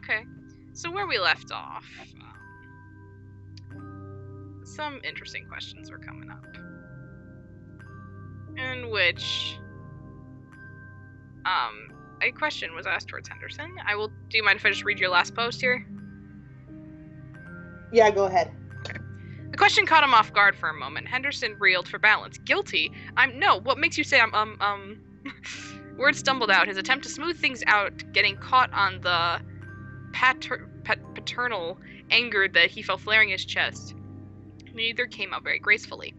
Okay. So where we left off, some interesting questions were coming up. In which, a question was asked towards Henderson. Do you mind if I just read your last post here? Yeah, go ahead. Okay. The question caught him off guard for a moment. Henderson reeled for balance. Guilty? What makes you say Words stumbled out. His attempt to smooth things out, getting caught on the paternal anger that he felt flaring his chest. Neither came out very gracefully.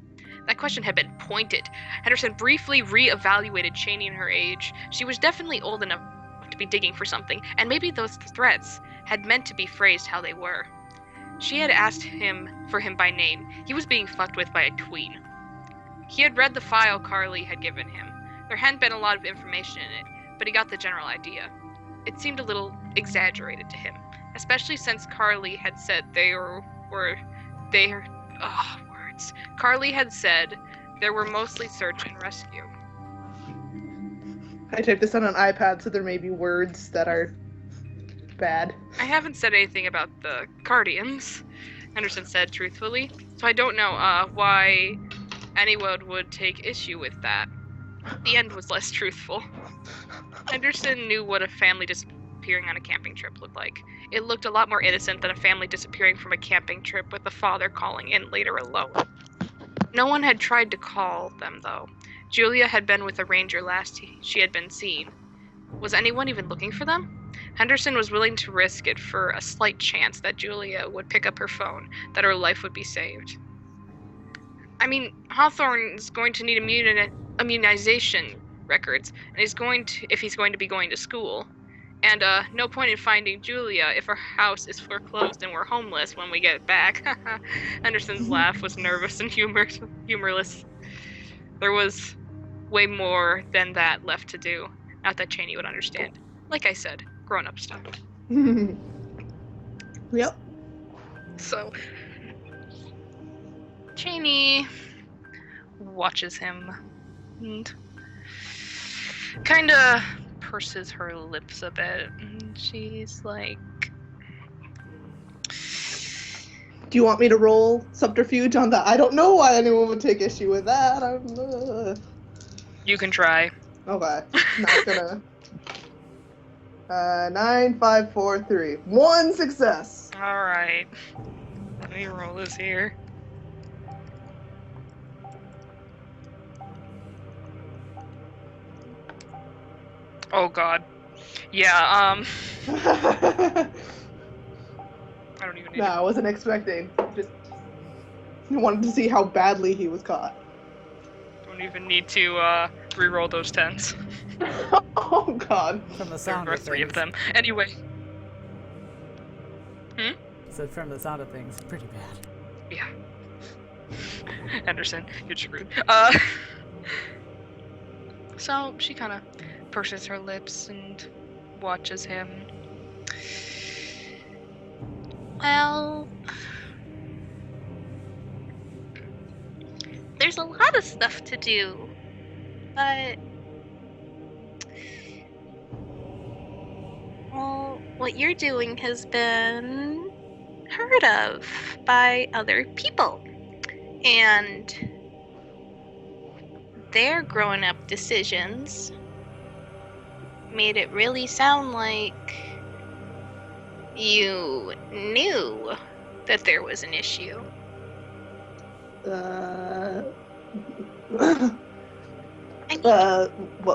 That question had been pointed. Henderson briefly re-evaluated Cheney and her age. She was definitely old enough to be digging for something, and maybe those threats had meant to be phrased how they were. She had asked him for him by name. He was being fucked with by a tween. He had read the file Carly had given him. There hadn't been a lot of information in it, but he got the general idea. It seemed a little exaggerated to him, especially since Carly had said Carly had said there were mostly search and rescue. I typed this on an iPad, so there may be words that are bad. I haven't said anything about the Guardians, Henderson said truthfully, so I don't know why anyone would take issue with that. The end was less truthful. Henderson knew what a family disappearing on a camping trip looked like. It looked a lot more innocent than a family disappearing from a camping trip with the father calling in later alone. No one had tried to call them, though. Julia had been with a ranger last she had been seen. Was anyone even looking for them? Henderson was willing to risk it for a slight chance that Julia would pick up her phone, that her life would be saved. I mean, Hawthorne's going to need immunization records, and if he's going to be going to school. And no point in finding Julia if her house is foreclosed and we're homeless when we get back. Henderson's laugh was nervous and humorless. There was way more than that left to do. Not that Cheney would understand. Like I said, grown-up stuff. Yep. So, Cheney watches him and kind of purses her lips a bit. And she's like, do you want me to roll subterfuge on that? I don't know why anyone would take issue with that. You can try. Okay. Not gonna. 9, 5, 4, 3. 1 success. Alright. Let me roll this here. Oh god. Yeah, I don't even need I wasn't expecting. Just wanted to see how badly he was caught. Don't even need to re-roll those 10s. Oh god. From the sound There are of 3 things. of them. Anyway. So from the sound of things, pretty bad. Yeah. Henderson, you're screwed. So she kind of purses her lips and watches him. Well, there's a lot of stuff to do, but well, what you're doing has been heard of by other people, and their grown-up decisions made it really sound like you knew that there was an issue.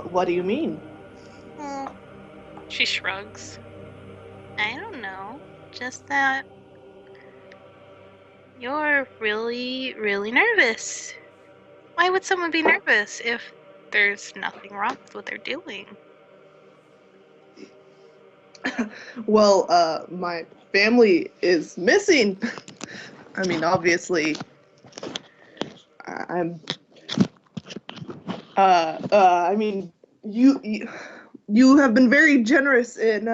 What do you mean? Well, she shrugs. I don't know. Just that you're really, really nervous. Why would someone be nervous if there's nothing wrong with what they're doing? Well, my family is missing. I mean, obviously, I'm. I mean, you have been very generous in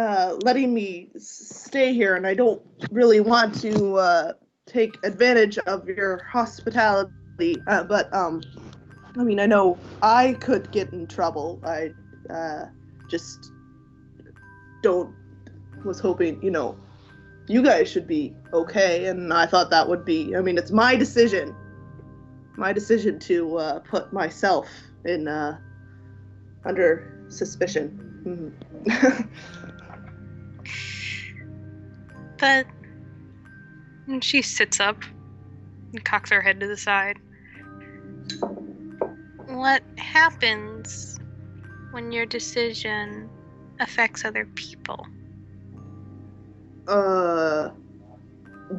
letting me stay here, and I don't really want to take advantage of your hospitality. But I mean, I know I could get in trouble. I just don't was hoping, you guys should be okay, and I thought that would be, it's my decision. My decision to put myself in under suspicion. But and she sits up and cocks her head to the side. What happens when your decision affects other people?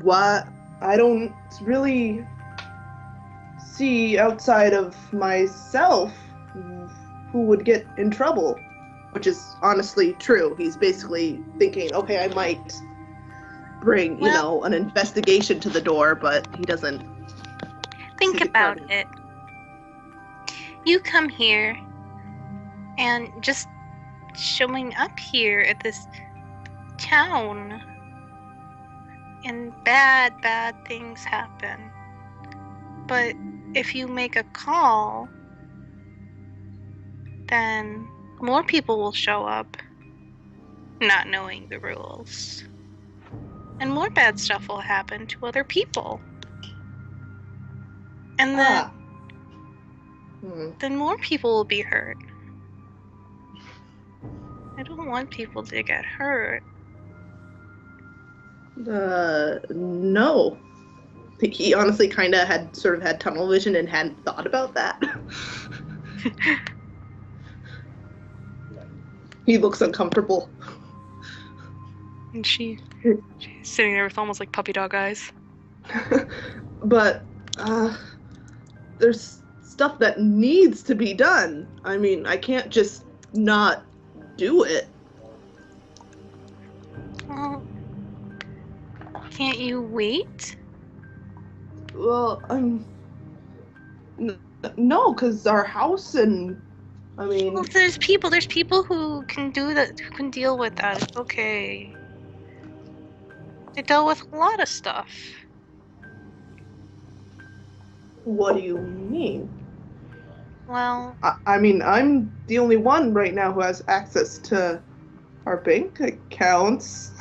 What? I don't really see outside of myself who would get in trouble, which is honestly true. He's basically thinking, okay, I might bring, an investigation to the door, but he doesn't. Think about it. You come here, and just showing up here at this town, and bad things happen. But if you make a call, then more people will show up, not knowing the rules. And more bad stuff will happen to other people. And then more people will be hurt. I don't want people to get hurt. No. He honestly kind of had tunnel vision and hadn't thought about that. He looks uncomfortable. And she's sitting there with almost like puppy dog eyes. But there's stuff that needs to be done. I can't just not do it. Well, can't you wait? Well, no, because our house and, Well, there's people who can do that, who can deal with that. It's okay. They dealt with a lot of stuff. What do you mean? Well, I'm the only one right now who has access to our bank accounts.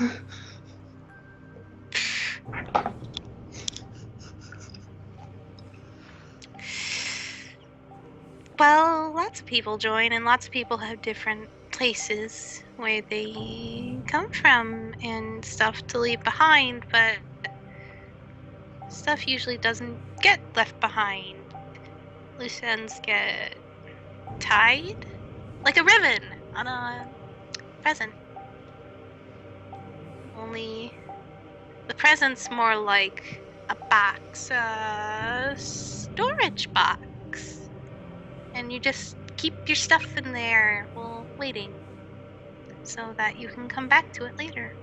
well, lots of people join, and lots of people have different places where they come from and stuff to leave behind, but stuff usually doesn't get left behind. Loose ends get tied like a ribbon on a present. Only the present's more like a box, a storage box. And you just keep your stuff in there while waiting so that you can come back to it later.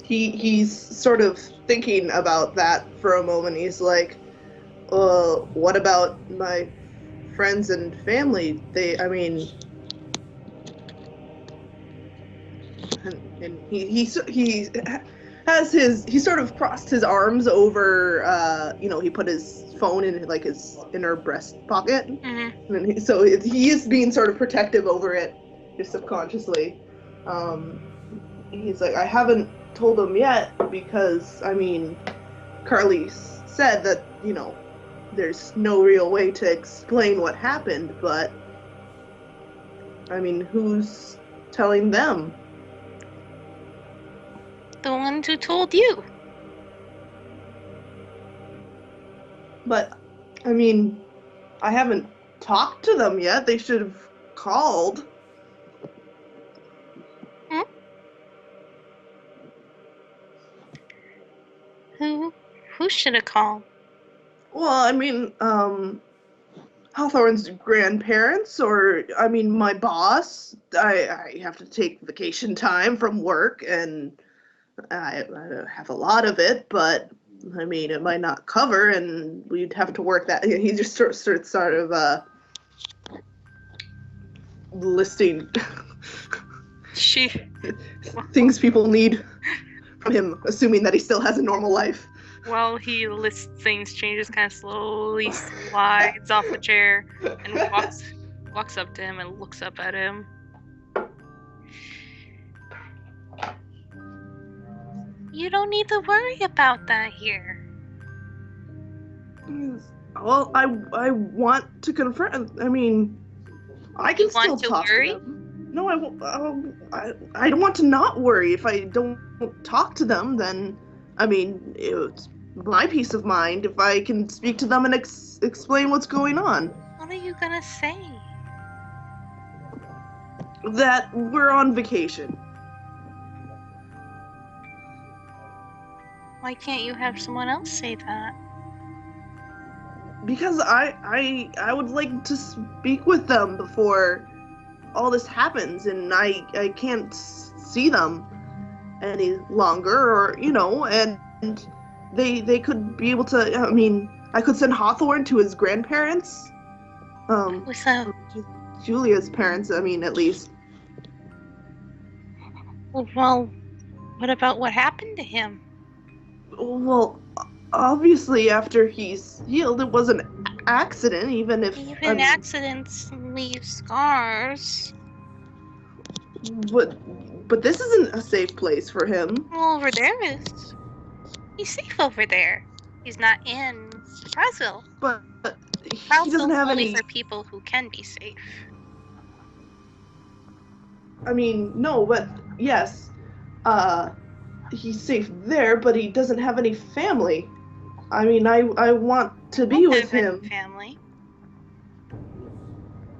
He's sort of thinking about that for a moment. He's like, what about my friends and family? And he sort of crossed his arms over, he put his phone in like his inner breast pocket. Mm-hmm. And he is being sort of protective over it, just subconsciously. He's like, I haven't told him yet because, Carly said that, there's no real way to explain what happened, but, who's telling them? The ones who told you. But, I haven't talked to them yet. They should have called. Who should have called? Well, Hawthorne's grandparents, or, my boss. I have to take vacation time from work, and I have a lot of it, but, it might not cover, and we'd have to work that. He just sort of listing things people need from him, assuming that he still has a normal life. While he lists things, changes kind of slowly slides off the chair and walks up to him and looks up at him. You don't need to worry about that here. Well, I want to confront. I mean, I can You still want to talk worry? to them. No, I won't. I don't want to not worry. If I don't talk to them, then I mean, it's my peace of mind if I can speak to them and explain what's going on. What are you gonna say? That we're on vacation. Why can't you have someone else say that? Because I would like to speak with them before all this happens, and I can't see them any longer, or and they could be able to. I mean, I could send Hawthorne to his grandparents, What's up? Julia's parents. I mean, at least. Well, what about what happened to him? Well, obviously after he's healed, it was an accident, even if Even accidents leave scars. But this isn't a safe place for him. Well, over there is. He's safe over there. He's not in Brazil. But he Brazil's doesn't have only any. for people who can be safe. I mean, no, but yes, he's safe there, but he doesn't have any family. I mean, I want to be with him. Family.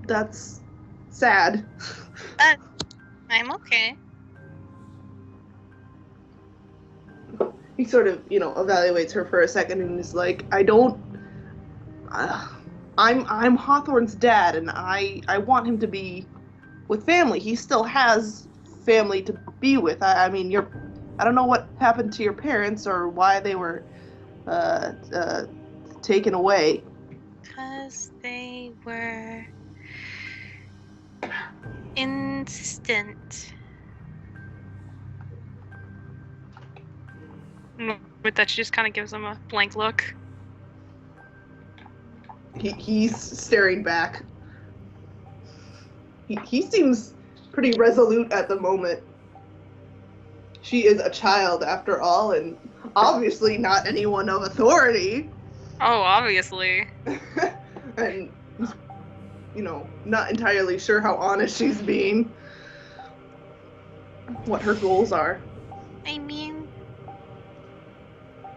That's sad. I'm okay. He sort of, evaluates her for a second and is like, I don't. I'm Hawthorne's dad, and I want him to be with family. He still has family to be with. I mean, I don't know what happened to your parents or why they were taken away. Because they were insistent. With that, she just kind of gives him a blank look. He's staring back. He seems pretty resolute at the moment. She is a child after all, and obviously not anyone of authority. Oh, obviously. And, not entirely sure how honest she's being. What her goals are. I mean,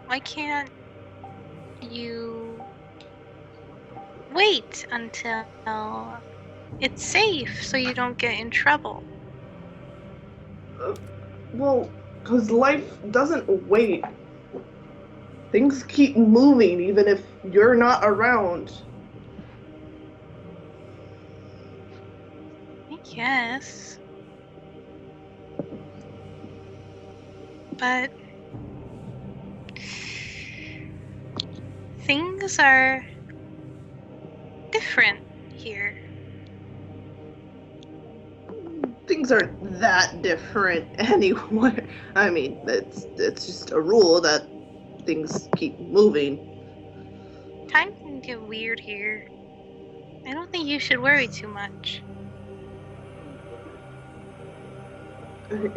why can't you wait until it's safe so you don't get in trouble? Well, because life doesn't wait. Things keep moving even if you're not around. I guess. But things are different here. Things aren't that different anywhere. I mean, it's just a rule that things keep moving. Time can get weird here. I don't think you should worry too much.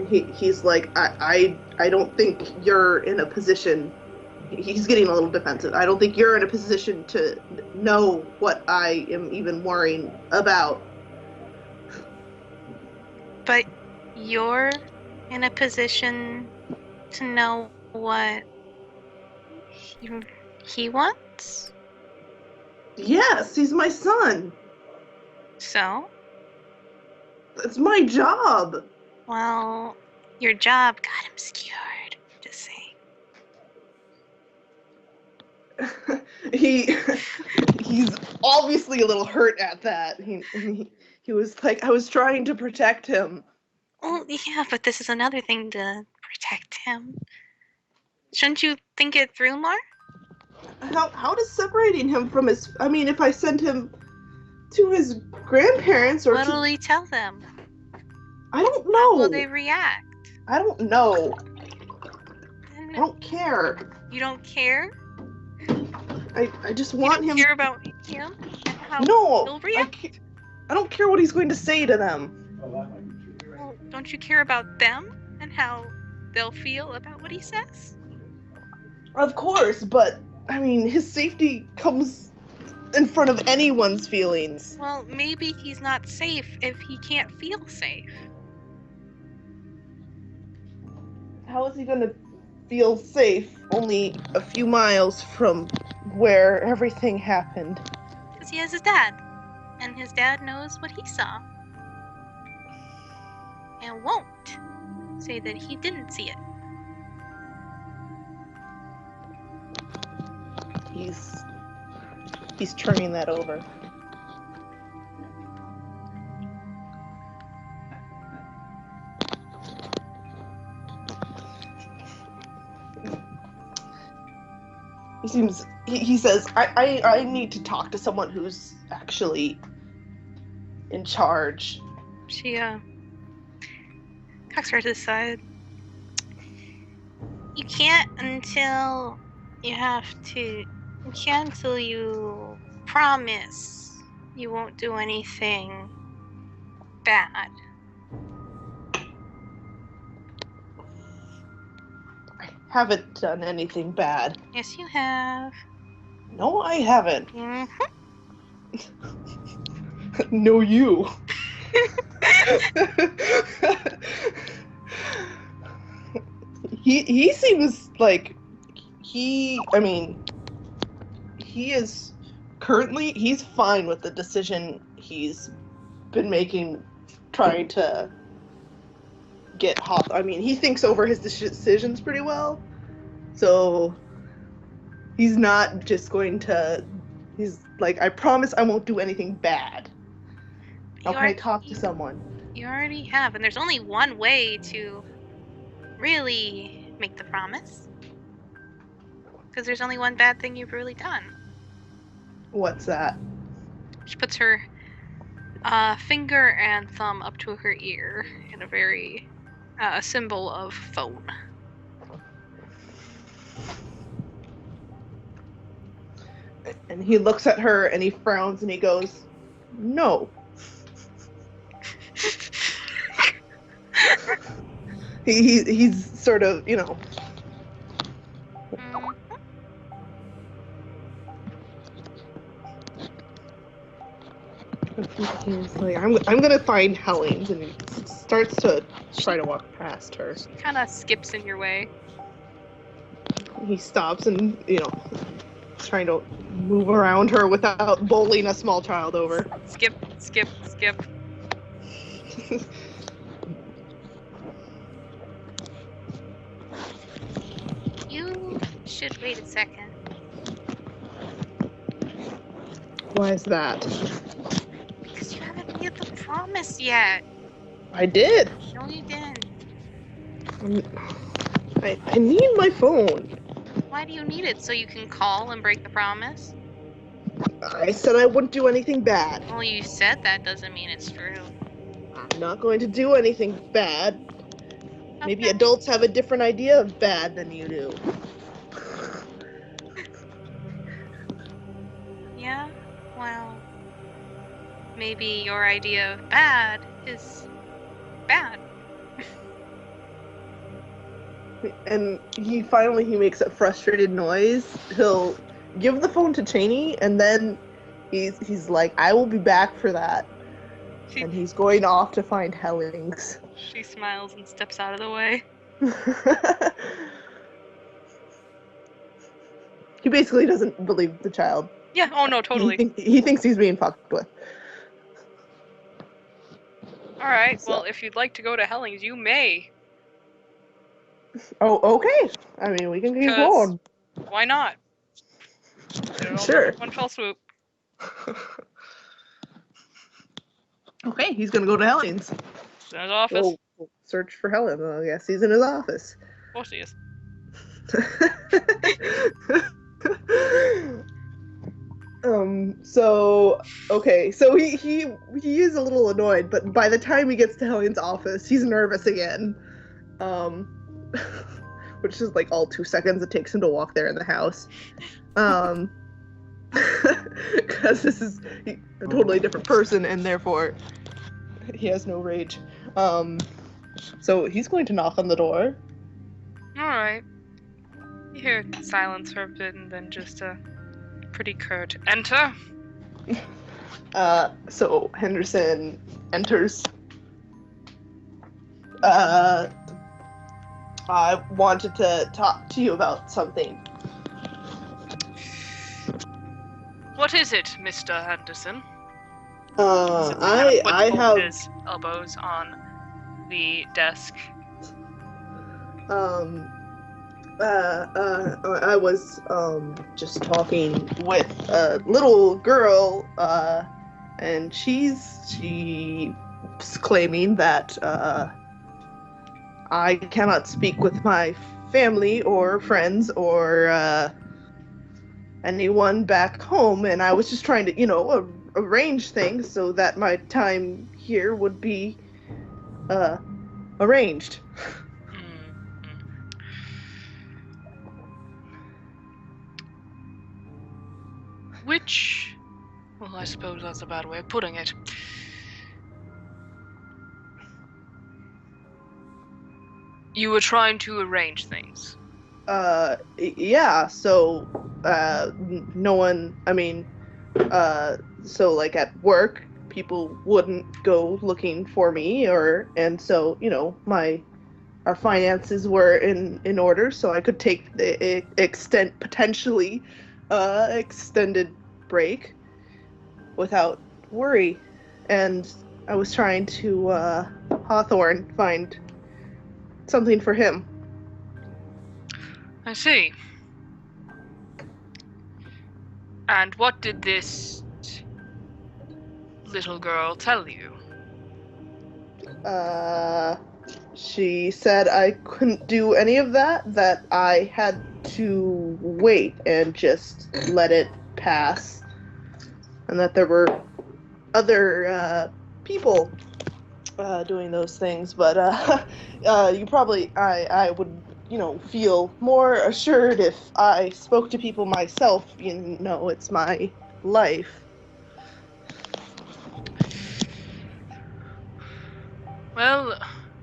He's like, I don't think you're in a position. He's getting a little defensive. I don't think you're in a position to know what I am even worrying about. But you're in a position to know what he wants? Yes, he's my son. So? It's my job. Well, your job got him secured. Just saying. He's obviously a little hurt at that. He was like, I was trying to protect him. Well, yeah, but this is another thing to protect him. Shouldn't you think it through more? How does separating him from his... I mean, if I send him to his grandparents or What'll he tell them? I don't know. How will they react? I don't know. I don't care. You don't care? I just You want don't him. care about him and how No, he'll react? I don't care what he's going to say to them. Well, don't you care about them and how they'll feel about what he says? Of course, but I mean, his safety comes in front of anyone's feelings. Well, maybe he's not safe if he can't feel safe. How is he going to feel safe only a few miles from where everything happened? Because he has his dad. And his dad knows what he saw. And won't say that he didn't see it. He's turning that over. He says, I need to talk to someone who's actually in charge. She, cocks her to the side. You can't until you promise you won't do anything bad. I haven't done anything bad. Yes, you have. No, I haven't. Mm-hmm. No, you. He seems like he is currently, he's fine with the decision he's been making, trying to get Hop. I mean, he thinks over his decisions pretty well, so he's not just going to. He's like, I promise I won't do anything bad. How can I talk to someone? You already have, and there's only one way to really make the promise. Because there's only one bad thing you've really done. What's that? She puts her finger and thumb up to her ear in a very symbol of phone. And he looks at her and he frowns and he goes, no. He's sort of, He's like, I'm gonna find Hellings, and he starts to try to walk past her. She kind of skips in your way. He stops and, trying to move around her without bowling a small child over. Skip. You should wait a second. Why is that? Because you haven't made the promise yet. I did. No, you didn't. I need my phone. Why do you need it? So you can call and break the promise? I said I wouldn't do anything bad. Well, you said that doesn't mean it's true. I'm not going to do anything bad. Okay. Maybe adults have a different idea of bad than you do. Yeah? Well, maybe your idea of bad is bad. And he makes a frustrated noise. He'll give the phone to Cheney, and then he's like, I will be back for that. And he's going off to find Hellings. She smiles and steps out of the way. He basically doesn't believe the child. Yeah, oh no, totally. He thinks he's being fucked with. Alright, well, if you'd like to go to Hellings, you may. Oh, okay. I mean, we can keep going. Why not? Get it all Sure. done with one fell swoop. Okay, he's gonna go to Hellings. He's in his office. We'll search for Helen. I guess he's in his office. Of course he is. So he is a little annoyed, but by the time he gets to Helen's office, he's nervous again. which is like all 2 seconds it takes him to walk there in the house. Because this is a totally different person, and therefore he has no rage. So he's going to knock on the door. Alright. You hear silence for a bit and then just a pretty curt enter. So Henderson enters. I wanted to talk to you about something. What is it, Mr. Henderson? I Puts both have his elbows on the desk. I was just talking with a little girl, and she's claiming that I cannot speak with my family or friends or anyone back home, and I was just trying to, arrange things so that my time here would be arranged. Well, I suppose that's a bad way of putting it. You were trying to arrange things. Yeah, so, no one, so, like, at work, people wouldn't go looking for me, and so, our finances were in order, so I could take the potentially extended break without worry. And I was trying to, Hawthorne find something for him. I see. And what did this little girl tell you? She said I couldn't do any of that I had to wait and just let it pass, and that there were other people doing those things, but you probably, I would, feel more assured if I spoke to people myself. It's my life. Well,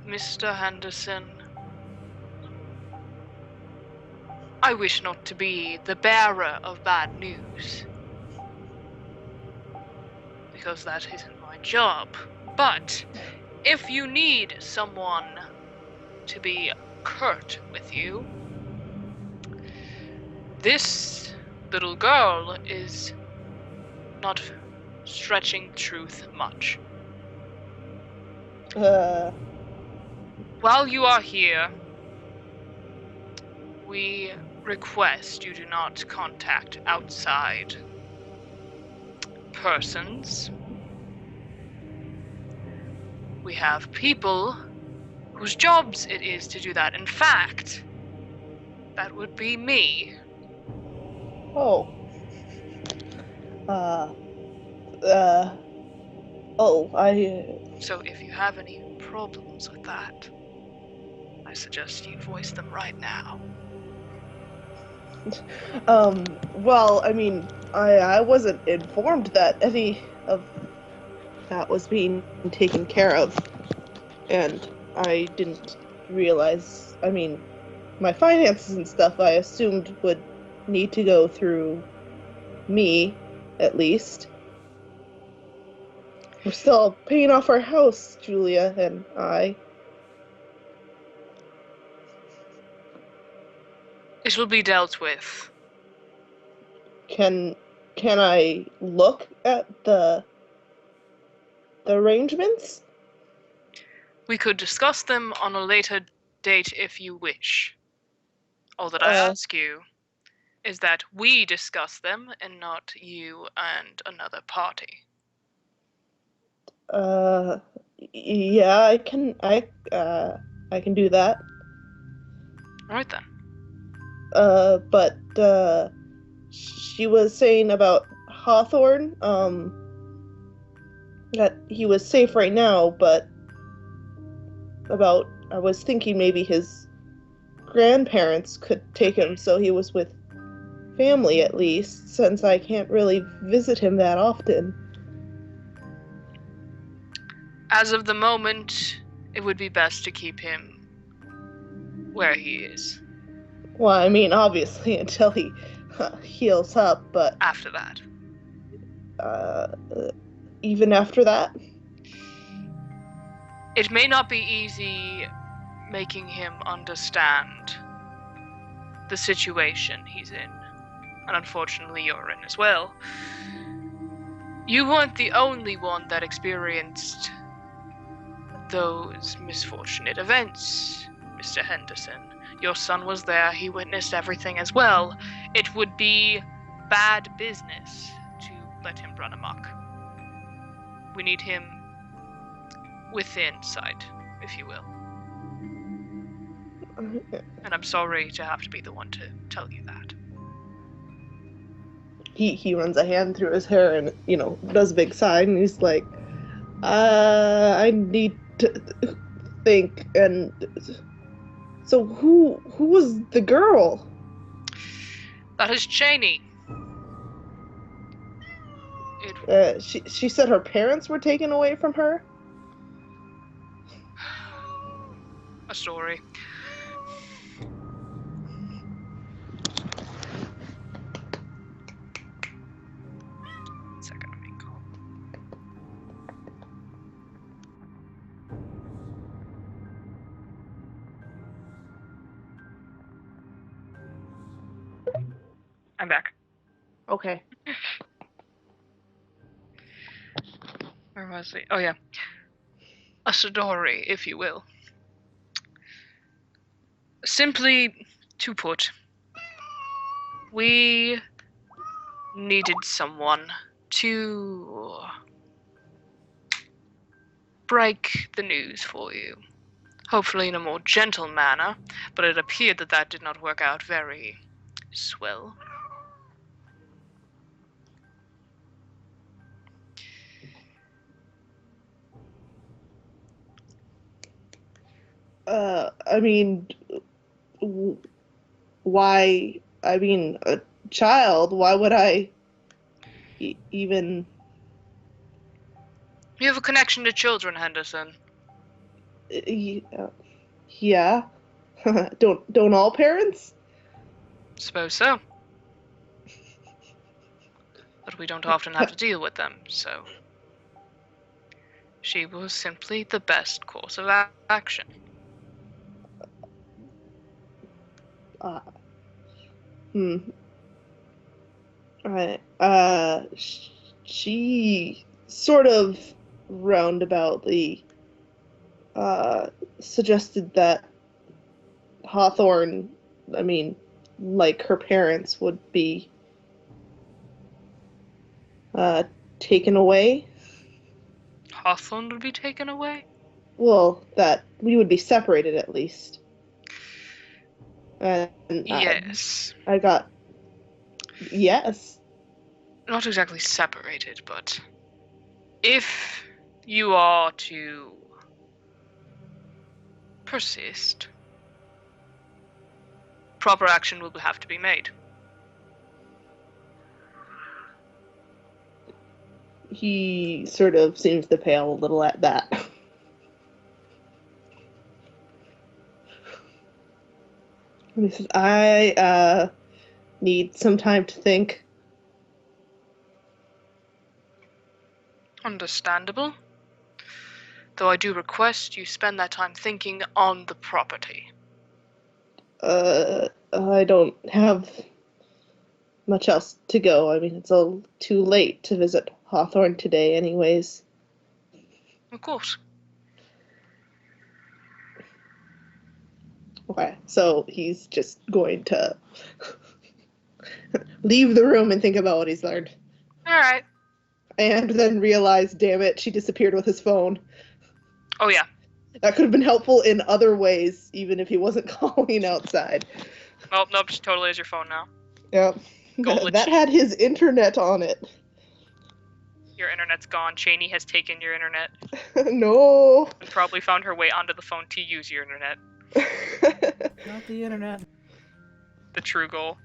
Mr. Henderson, I wish not to be the bearer of bad news, because that isn't my job. But if you need someone to be curt with you, this little girl is not stretching the truth much. While you are here, we request you do not contact outside persons. We have people whose jobs it is to do that. In fact, that would be me. Oh. So if you have any problems with that, I suggest you voice them right now. Well, I wasn't informed that any of that was being taken care of, and I didn't realize, my finances and stuff I assumed would need to go through me, at least. We're still paying off our house, Julia and I. It will be dealt with. Can I look at the arrangements? We could discuss them on a later date if you wish. All that I ask you is that we discuss them and not you and another party. Yeah, I can do that. Alright then. But she was saying about Hawthorne, that he was safe right now, but I was thinking maybe his grandparents could take him so he was with family at least, since I can't really visit him that often. As of the moment, it would be best to keep him where he is. Well, I mean, obviously until he heals up, but After that. even after that? It may not be easy making him understand the situation he's in, and unfortunately you're in as well. You weren't the only one that experienced those misfortunate events, Mr. Henderson. Your son was there, he witnessed everything as well. It would be bad business to let him run amok. We need him within sight, if you will. And I'm sorry to have to be the one to tell you that. He runs a hand through his hair and, does a big sigh, and he's like, I need to think, and so who was the girl? That is Cheney. She said her parents were taken away from her? A story. Second, let me call. I'm back. Okay. Where was he? Oh, yeah. A story, if you will. Simply to put, we needed someone to break the news for you. Hopefully in a more gentle manner, but it appeared that did not work out very swell. I mean, why? I mean, a child. Why would I even? You have a connection to children, Henderson. Yeah. Don't all parents? Suppose so. But we don't often have to deal with them, so she was simply the best course of action. Right. She sort of roundaboutly suggested that Hawthorne, I mean, like her parents, would be taken away. Hawthorne would be taken away? Well, that we would be separated at least. And yes. I got yes. Not exactly separated, but if you are to persist, proper action will have to be made. He sort of seems to pale a little at that. And he says, I need some time to think. Understandable. Though I do request you spend that time thinking on the property. I don't have much else to go. I mean, it's too late to visit Hawthorne today anyways. Of course. Okay, so he's just going to leave the room and think about what he's learned. Alright. And then realize, damn it, she disappeared with his phone. Oh, yeah. That could have been helpful in other ways, even if he wasn't calling outside. Oh, nope, just totally is your phone now. Yep. That had his internet on it. Your internet's gone. Cheney has taken your internet. No. And probably found her way onto the phone to use your internet. Not the internet. The true goal.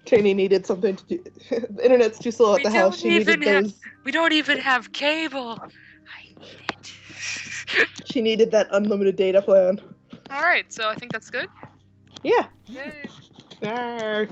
Cheney needed something to do. The internet's too slow at the house. She needed those. We don't even have cable. I need it. She needed that unlimited data plan. All right, so I think that's good. Yeah. Yay. Arr.